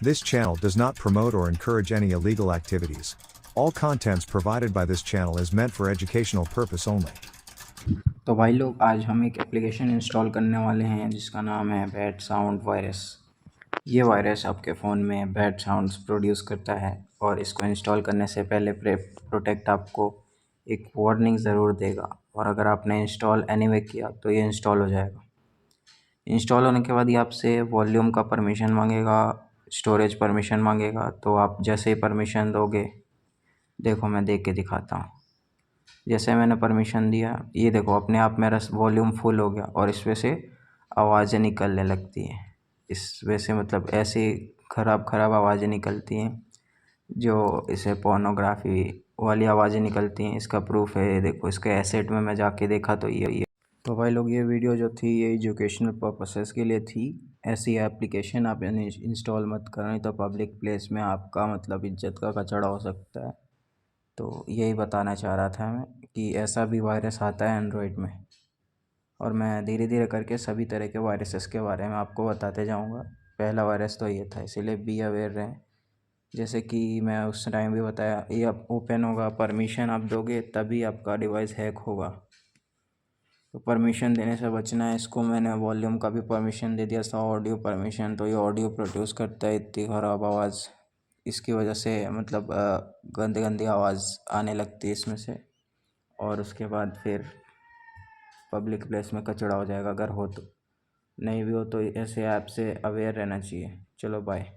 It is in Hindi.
This channel does not promote or encourage any illegal activities. All contents provided by this channel is meant for educational purpose only. तो भाई लोग, आज हम एक एप्लीकेशन इंस्टॉल करने वाले हैं जिसका नाम है बैड साउंड वायरस। ये वायरस आपके फ़ोन में बैड साउंड्स प्रोड्यूस करता है और इसको इंस्टॉल करने से पहले प्रोटेक्ट आपको एक वार्निंग ज़रूर देगा, और अगर आपने इंस्टॉल एनीवे किया तो ये इंस्टॉल हो जाएगा। इंस्टॉल होने के बाद ये आपसे वॉल्यूम का परमिशन मांगेगा, स्टोरेज परमिशन मांगेगा। तो आप जैसे ही परमिशन दोगे, देखो मैं देख के दिखाता हूँ। जैसे मैंने परमिशन दिया, ये देखो अपने आप मेरा वॉल्यूम फुल हो गया और इस वजह से आवाज़ें निकलने लगती हैं। इस वजह से मतलब ऐसी ख़राब आवाज़ें निकलती हैं जो इसे पोर्नोग्राफी वाली आवाज़ें निकलती हैं। इसका प्रूफ है, ये देखो इसके एसेट में मैं जाके देखा तो ये तो भाई लोग, ये वीडियो जो थी ये एजुकेशनल पर्पसेस के लिए थी। ऐसी एप्लीकेशन आप इंस्टॉल मत करें, नहीं तो पब्लिक प्लेस में आपका मतलब इज्जत का कचड़ा हो सकता है। तो यही बताना चाह रहा था मैं कि ऐसा भी वायरस आता है एंड्रॉयड में, और मैं धीरे धीरे करके सभी तरह के वायरसेस के बारे में आपको बताते जाऊंगा। पहला वायरस तो ये था, इसीलिए बी अवेयर रहें। जैसे कि मैं उस टाइम भी बताया, ये आप ओपन होगा, परमिशन आप दोगे तभी आपका डिवाइस हैक होगा। तो परमिशन देने से बचना है। इसको मैंने वॉल्यूम का भी परमिशन दे दिया था, ऑडियो परमिशन। तो ये ऑडियो प्रोड्यूस करता है इतनी ख़राब आवाज़, इसकी वजह से मतलब गंदी गंदी आवाज़ आने लगती है इसमें से, और उसके बाद फिर पब्लिक प्लेस में कचड़ा हो जाएगा। अगर हो तो, नहीं भी हो तो ऐसे ऐप से अवेयर रहना चाहिए। चलो बाय।